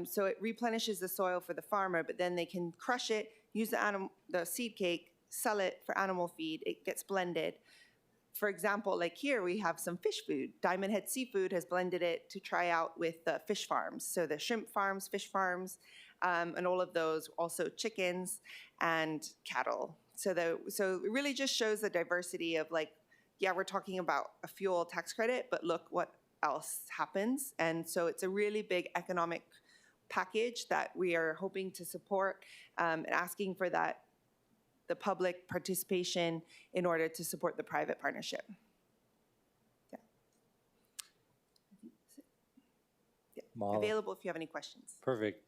So it replenishes the soil for the farmer, but then they can crush it, use the seed cake, sell it for animal feed. It gets blended. For example, like here we have some fish food. Diamond Head Seafood has blended it to try out with the fish farms. So the shrimp farms, fish farms, and all of those, also chickens and cattle. So it really just shows the diversity of we're talking about a fuel tax credit, but look what else happens. And so it's a really big economic package that we are hoping to support, and asking for the public participation in order to support the private partnership. Available if you have any questions.
Perfect.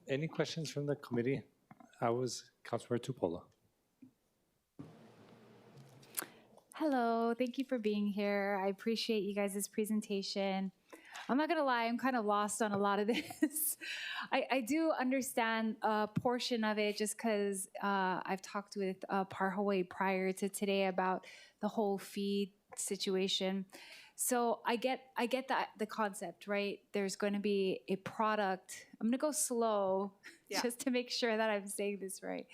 Any questions from the committee? I was Councilmember Tupola.
Hello, thank you for being here. I appreciate you guys' presentation. I'm not gonna lie, I'm kind of lost on a lot of this. I do understand a portion of it just because I've talked with Par Hawaii prior to today about the whole feed situation. So I get the concept, right? There's going to be a product. I'm going to go slow just to make sure that I'm saying this right.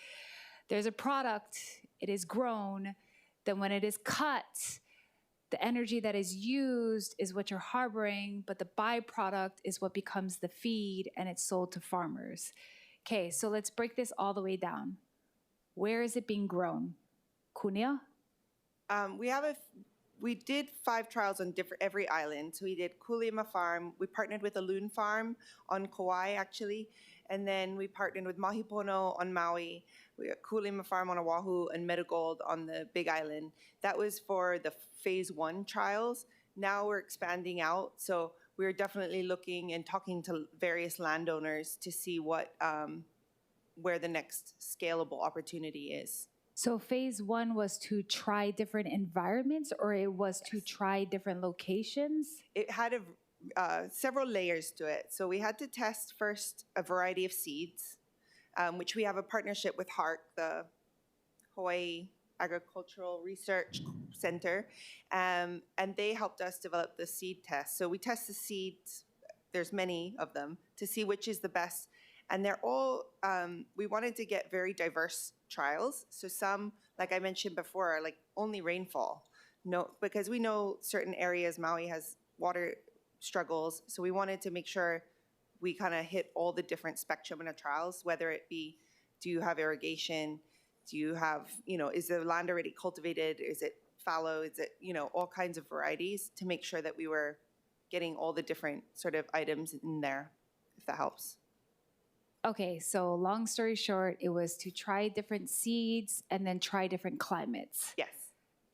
There's a product, it is grown, then when it is cut, the energy that is used is what you're harboring, but the byproduct is what becomes the feed, and it's sold to farmers. Okay, so let's break this all the way down. Where is it being grown? Kunia?
We did 5 trials on every island. So we did Kuleima Farm. We partnered with a loon farm on Kauai, actually. And then we partnered with Mahipono on Maui. We got Kuleima Farm on Oahu and Metagold on the Big Island. That was for the phase 1 trials. Now we're expanding out. So we're definitely looking and talking to various landowners to see where the next scalable opportunity is.
So phase 1 was to try different environments, or it was to try different locations?
It had several layers to it. So we had to test first a variety of seeds, which we have a partnership with HARC, the Hawaii Agricultural Research Center, and they helped us develop the seed test. So we test the seeds, there's many of them, to see which is the best. And they're all, we wanted to get very diverse trials. So some, like I mentioned before, are only rainfall. No, because we know certain areas, Maui has water struggles. So we wanted to make sure we kind of hit all the different spectrum in the trials, whether it be, do you have irrigation? Do you have, is the land already cultivated? Is it fallow? Is it, all kinds of varieties, to make sure that we were getting all the different sort of items in there, if that helps.
Okay, so long story short, it was to try different seeds and then try different climates.
Yes.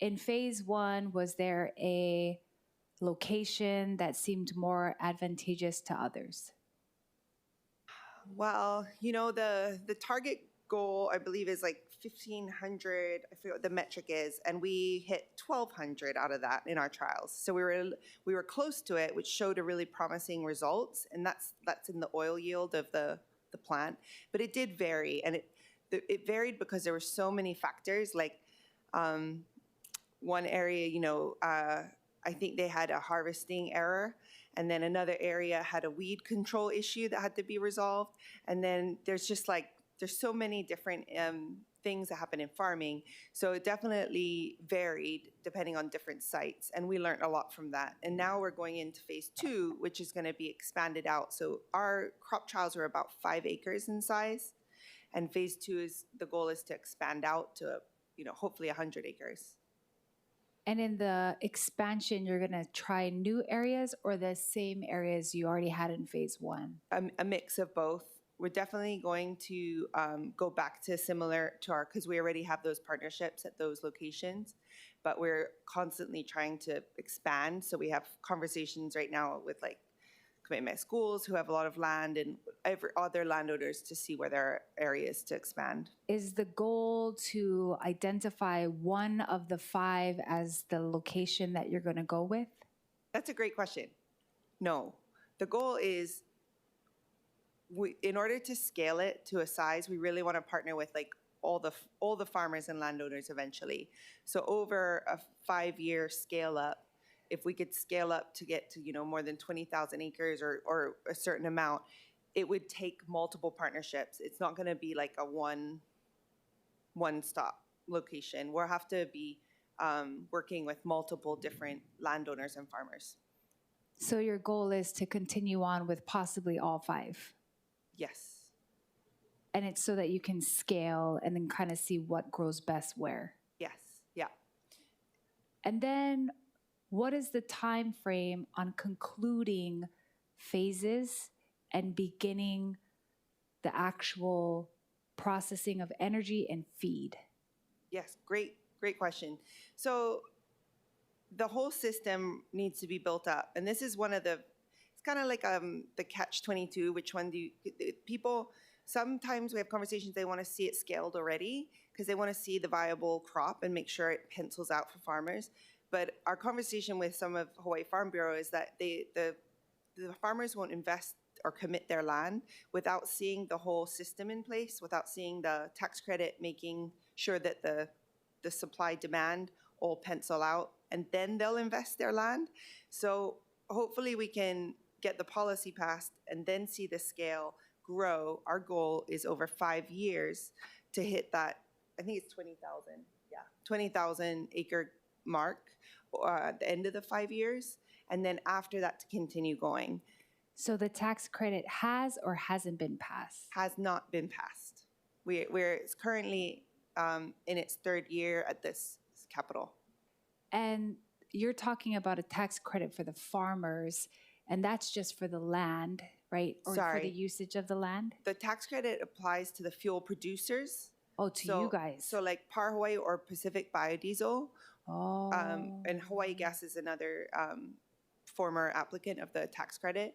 In phase 1, was there a location that seemed more advantageous to others?
Well, you know, the target goal, I believe, is like 1,500. I forget what the metric is, and we hit 1,200 out of that in our trials. So we were close to it, which showed a really promising results, and that's in the oil yield of the plant. But it did vary, and it varied because there were so many factors. Like one area, you know, I think they had a harvesting error. And then another area had a weed control issue that had to be resolved. And then there's just like, there's so many different things that happen in farming. So it definitely varied depending on different sites. And we learned a lot from that. And now we're going into phase 2, which is going to be expanded out. So our crop trials are about 5 acres in size. And phase 2 the goal is to expand out to, you know, hopefully 100 acres.
And in the expansion, you're going to try new areas or the same areas you already had in phase 1?
A mix of both. We're definitely going to go back to similar to our, because we already have those partnerships at those locations, but we're constantly trying to expand. So we have conversations right now with like commitment schools who have a lot of land and other landowners to see where there are areas to expand.
Is the goal to identify one of the 5 as the location that you're going to go with?
That's a great question. No. The goal is, in order to scale it to a size, we really want to partner with like all the farmers and landowners eventually. So over a 5-year scale up, if we could scale up to get to, you know, more than 20,000 acres or a certain amount, it would take multiple partnerships. It's not going to be like a one-stop location. We'll have to be working with multiple different landowners and farmers.
So your goal is to continue on with possibly all 5?
Yes.
And it's so that you can scale and then kind of see what grows best where?
Yes. Yeah.
And then what is the time frame on concluding phases and beginning the actual processing of energy and feed?
Yes, great question. So the whole system needs to be built up. And this is one of the, it's kind of like the catch-22, which one do people, sometimes we have conversations, they want to see it scaled already because they want to see the viable crop and make sure it pencils out for farmers. But our conversation with some of Hawaii Farm Bureau is that the farmers won't invest or commit their land without seeing the whole system in place, without seeing the tax credit, making sure that the supply demand all pencil out, and then they'll invest their land. So hopefully we can get the policy passed and then see the scale grow. Our goal is over 5 years to hit that, I think it's 20,000, 20,000 acre mark at the end of the 5 years, and then after that to continue going.
So the tax credit has or hasn't been passed?
Has not been passed. We're currently in its 3rd year at this capital.
And you're talking about a tax credit for the farmers, and that's just for the land, right? Or for the usage of the land?
The tax credit applies to the fuel producers.
Oh, to you guys.
So like Par Hawaii or Pacific Biodiesel.
Oh.
And Hawaii Gas is another former applicant of the tax credit.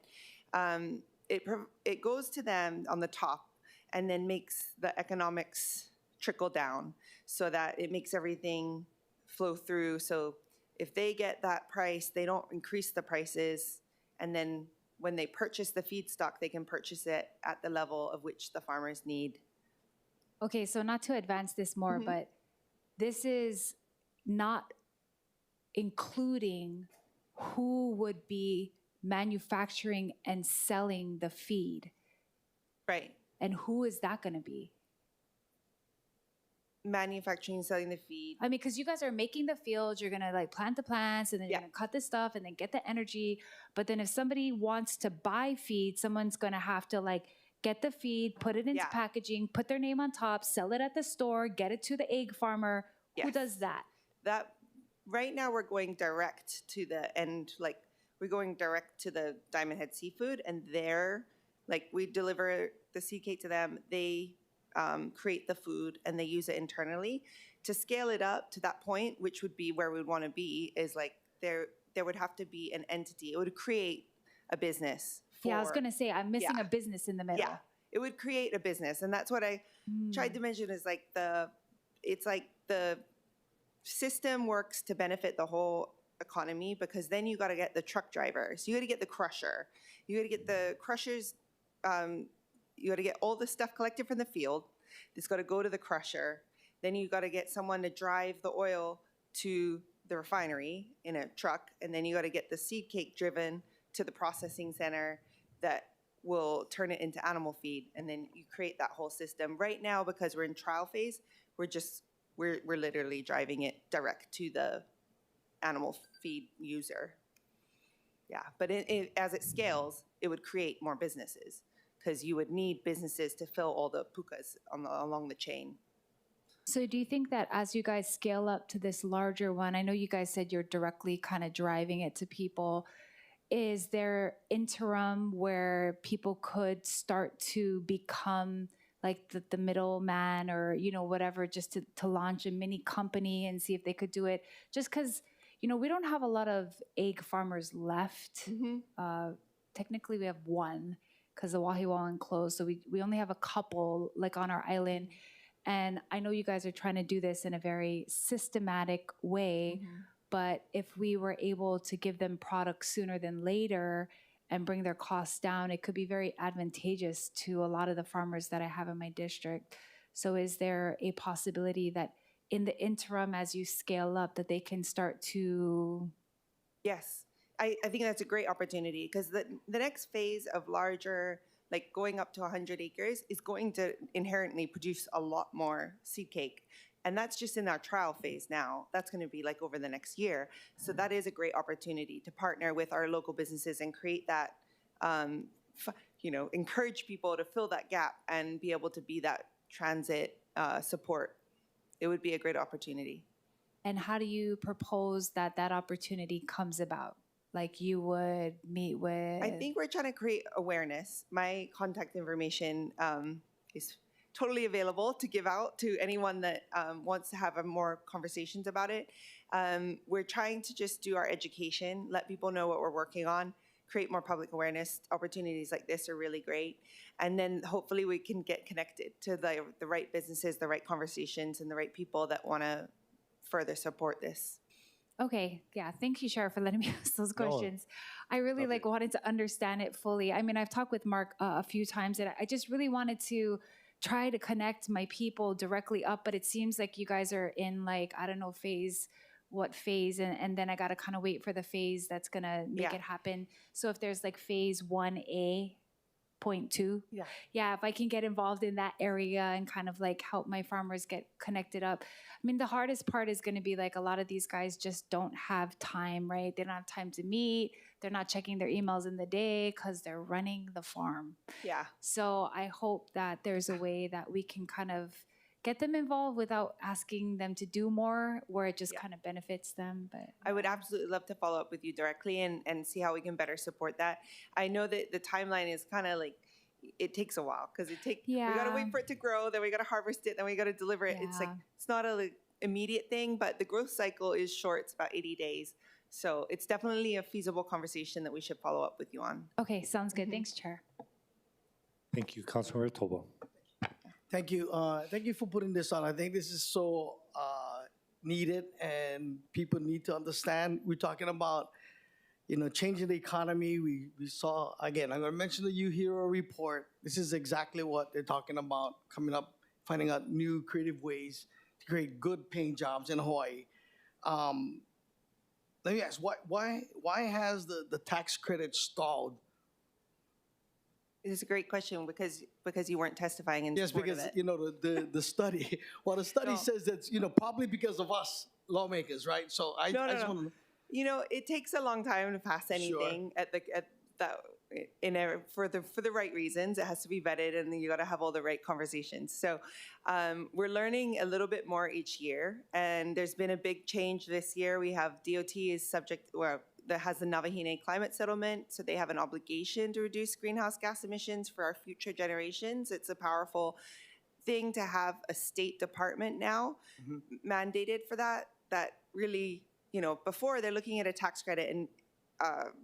It goes to them on the top and then makes the economics trickle down so that it makes everything flow through. So if they get that price, they don't increase the prices. And then when they purchase the feedstock, they can purchase it at the level of which the farmers need.
Okay, so not to advance this more, but this is not including who would be manufacturing and selling the feed.
Right.
And who is that going to be?
Manufacturing, selling the feed.
I mean, because you guys are making the fields, you're going to like plant the plants and then you're going to cut the stuff and then get the energy. But then if somebody wants to buy feed, someone's going to have to like get the feed, put it into packaging, put their name on top, sell it at the store, get it to the egg farmer. Who does that?
That right now we're going direct to the end, like we're going direct to the Diamond Head Seafood, and they're like we deliver the seed cake to them. They create the food and they use it internally. To scale it up to that point, which would be where we would want to be, is like there would have to be an entity. It would create a business.
I was going to say, I'm missing a business in the middle.
Yeah, it would create a business. And that's what I tried to mention is like it's like the system works to benefit the whole economy, because then you got to get the truck drivers, you got to get the crusher, you got to get the crushers, you got to get all the stuff collected from the field. It's got to go to the crusher. Then you got to get someone to drive the oil to the refinery in a truck, and then you got to get the seed cake driven to the processing center that will turn it into animal feed, and then you create that whole system. Right now, because we're in trial phase, we're literally driving it direct to the animal feed user. Yeah, but as it scales, it would create more businesses, because you would need businesses to fill all the pukas along the chain.
So do you think that as you guys scale up to this larger one, I know you guys said you're directly kind of driving it to people, is there interim where people could start to become like the middleman, or, you know, whatever, just to launch a mini company and see if they could do it? Just because, you know, we don't have a lot of egg farmers left. Technically, we have one because the Wahiwalan closed. So we only have a couple like on our island. And I know you guys are trying to do this in a very systematic way. But if we were able to give them products sooner than later and bring their costs down, it could be very advantageous to a lot of the farmers that I have in my district. So is there a possibility that in the interim, as you scale up, that they can start to...
Yes, I think that's a great opportunity, because the next phase of larger, like going up to 100 acres, is going to inherently produce a lot more seed cake. And that's just in our trial phase now. That's going to be like over the next year. So that is a great opportunity to partner with our local businesses and create that, you know, encourage people to fill that gap and be able to be that transit support. It would be a great opportunity.
And how do you propose that opportunity comes about? Like you would meet with...
I think we're trying to create awareness. My contact information is totally available to give out to anyone that wants to have more conversations about it. We're trying to just do our education, let people know what we're working on, create more public awareness. Opportunities like this are really great. And then hopefully we can get connected to the right businesses, the right conversations, and the right people that want to further support this.
Okay, yeah, thank you, Sheriff, for letting me ask those questions. I really wanted to understand it fully. I mean, I've talked with Mark a few times, and I just really wanted to try to connect my people directly up, but it seems like you guys are in like, I don't know, what phase, and then I got to kind of wait for the phase that's going to make it happen. So if there's like phase 1A, point 2, if I can get involved in that area and kind of like help my farmers get connected up. I mean, the hardest part is going to be like a lot of these guys just don't have time, right? They don't have time to meet. They're not checking their emails in the day because they're running the farm.
Yeah.
So I hope that there's a way that we can kind of get them involved without asking them to do more, where it just kind of benefits them. But
I would absolutely love to follow up with you directly and see how we can better support that. I know that the timeline is kind of like, it takes a while, because we got to wait for it to grow, then we got to harvest it, then we got to deliver it. It's like, it's not a immediate thing, but the growth cycle is short. It's about 80 days. So it's definitely a feasible conversation that we should follow up with you on.
Okay, sounds good. Thanks, Chair.
Thank you, Councilmember Tobo.
Thank you. Thank you for putting this on. I think this is so needed, and people need to understand. We're talking about, you know, changing the economy. We saw, again, I'm going to mention the U Hero report. This is exactly what they're talking about, coming up, finding out new creative ways to create good paying jobs in Hawaii. Let me ask, why has the tax credit stalled?
It's a great question, because you weren't testifying in support
because,
of it.
you know, the study, the study says that, you know, probably because of us lawmakers, right? So I just want to...
You know, it takes a long time to pass anything for the right reasons. It has to be vetted, and then you got to have all the right conversations. So we're learning a little bit more each year, and there's been a big change this year. We have DOT is subject, that has the Navahine climate settlement, so they have an obligation to reduce greenhouse gas emissions for our future generations. It's a powerful thing to have a state department now mandated for that really, you know, before they're looking at a tax credit and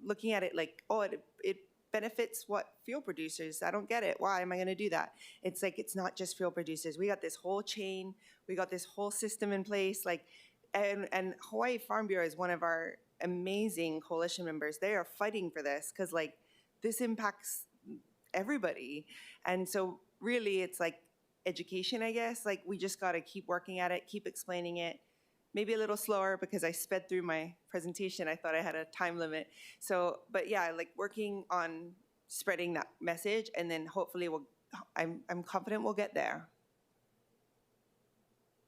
looking at it like, oh, it benefits what fuel producers. I don't get it. Why am I going to do that? It's like, it's not just fuel producers. We got this whole chain. We got this whole system in place. Like, and Hawaii Farm Bureau is one of our amazing coalition members. They are fighting for this because like this impacts everybody. And so really it's like education, I guess. Like we just got to keep working at it, keep explaining it. Maybe a little slower because I sped through my presentation. I thought I had a time limit. So, but yeah, like working on spreading that message, and then hopefully I'm confident we'll get there.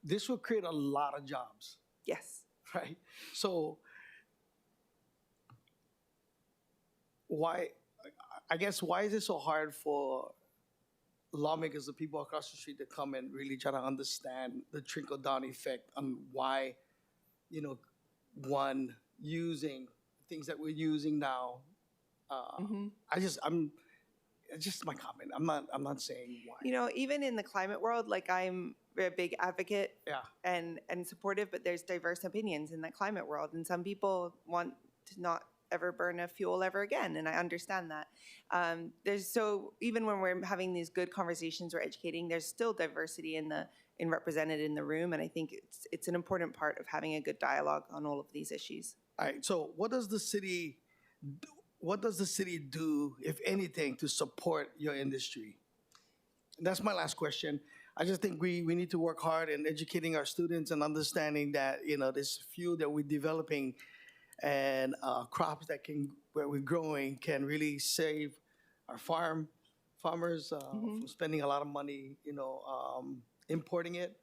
This will create a lot of jobs,
Yes.
right? So why, I guess, why is it so hard for lawmakers, the people across the street, to come and really try to understand the trickle-down effect on why, you know, one, using things that we're using now. It's just my comment. I'm not saying why.
You know, even in the climate world, like I'm a big advocate and supportive, but there's diverse opinions in the climate world. And some people want to not ever burn a fuel ever again, and I understand that. So even when we're having these good conversations or educating, there's still diversity in represented in the room, and I think it's an important part of having a good dialogue on all of these issues.
All right. So what does the city do, if anything, to support your industry? And that's my last question. I just think we need to work hard in educating our students and understanding that, you know, this fuel that we're developing and crops where we're growing can really save our farmers from spending a lot of money, you know, importing it,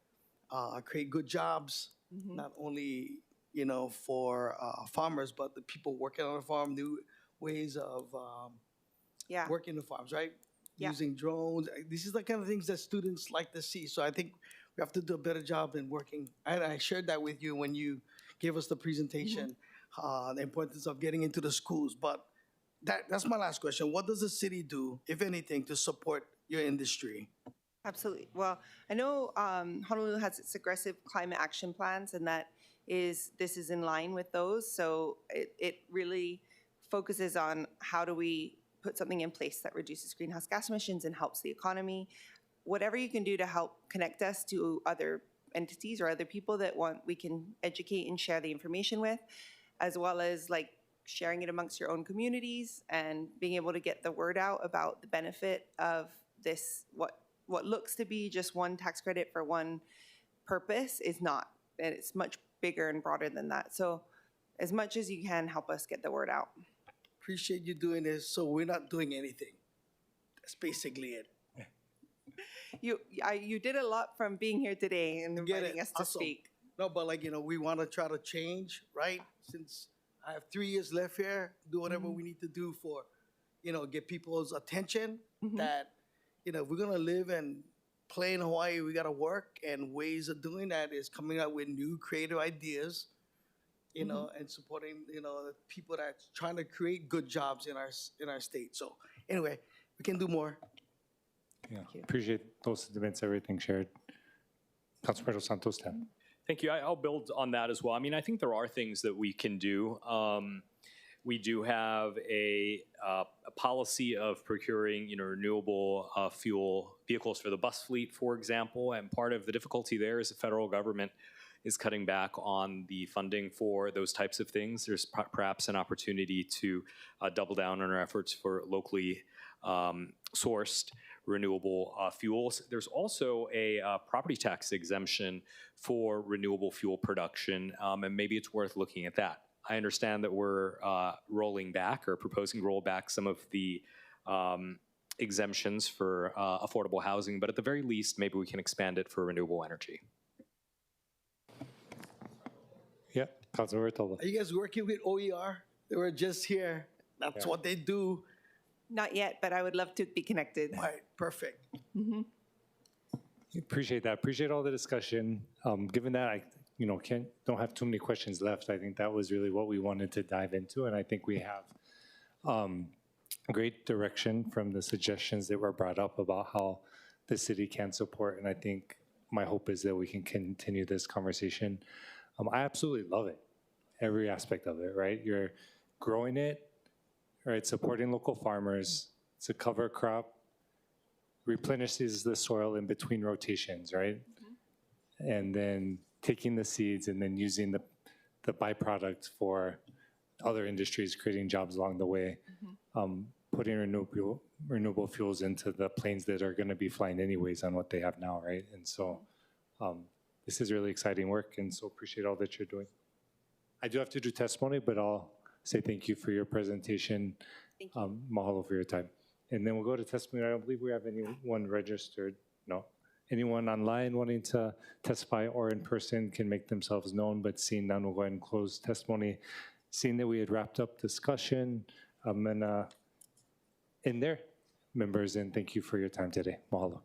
create good jobs, not only, you know, for farmers, but the people working on the farm, new ways of working the farms, right?
Yeah.
Using drones. This is the kind of things that students like to see. So I think we have to do a better job in working. And I shared that with you when you gave us the presentation. The importance of getting into the schools. But that's my last question. What does the city do, if anything, to support your industry?
Absolutely. Well, I know Honolulu has its aggressive climate action plans, and this is in line with those. So it really focuses on how do we put something in place that reduces greenhouse gas emissions and helps the economy. Whatever you can do to help connect us to other entities or other people that we can educate and share the information with, as well as like sharing it amongst your own communities and being able to get the word out about the benefit of this, what looks to be just one tax credit for one purpose is not. And it's much bigger and broader than that. So as much as you can, help us get the word out.
Appreciate you doing this, so we're not doing anything. That's basically it.
You did a lot from being here today and inviting us to
Awesome.
speak.
No, but like, you know, we want to try to change, right? Since I have 3 years left here, do whatever we need to do for, you know, get people's attention that, you know, if we're going to live and play in Hawaii, we got to work, and ways of doing that is coming up with new creative ideas, you know, and supporting, you know, the people that's trying to create good jobs in our state. So anyway, we can do more.
Yeah, appreciate those sentiments, everything shared. Councilmember Santos.
Thank you. I'll build on that as well. I mean, I think there are things that we can do. We do have a policy of procuring, you know, renewable fuel vehicles for the bus fleet, for example. And part of the difficulty there is the federal government is cutting back on the funding for those types of things. There's perhaps an opportunity to double down on our efforts for locally sourced renewable fuels. There's also a property tax exemption for renewable fuel production, and maybe it's worth looking at that. I understand that we're rolling back or proposing to roll back some of the exemptions for affordable housing, but at the very least, maybe we can expand it for renewable energy.
Yeah, Councilmember Tola.
Are you guys working with OER? They were just here. That's what they do.
Not yet, but I would love to be connected.
All right, perfect.
Appreciate that. Appreciate all the discussion. Given that I, you know, don't have too many questions left, I think that was really what we wanted to dive into, and I think we have great direction from the suggestions that were brought up about how the city can support, and I think my hope is that we can continue this conversation. I absolutely love it, every aspect of it, right? You're growing it, right? Supporting local farmers to cover crop, replenishes the soil in between rotations, right? And then taking the seeds and then using the byproduct for other industries, creating jobs along the way, putting renewable fuels into the planes that are going to be flying anyways on what they have now, right? And so this is really exciting work, and so appreciate all that you're doing. I do have to do testimony, but I'll say thank you for your presentation.
Thank you.
Mahalo for your time. And then we'll go to testimony. I don't believe we have anyone registered. No. Anyone online wanting to testify or in person can make themselves known, but seeing none, we'll go ahead and close testimony. Seeing that we had wrapped up discussion, I'm going to end there, members, and thank you for your time today. Mahalo.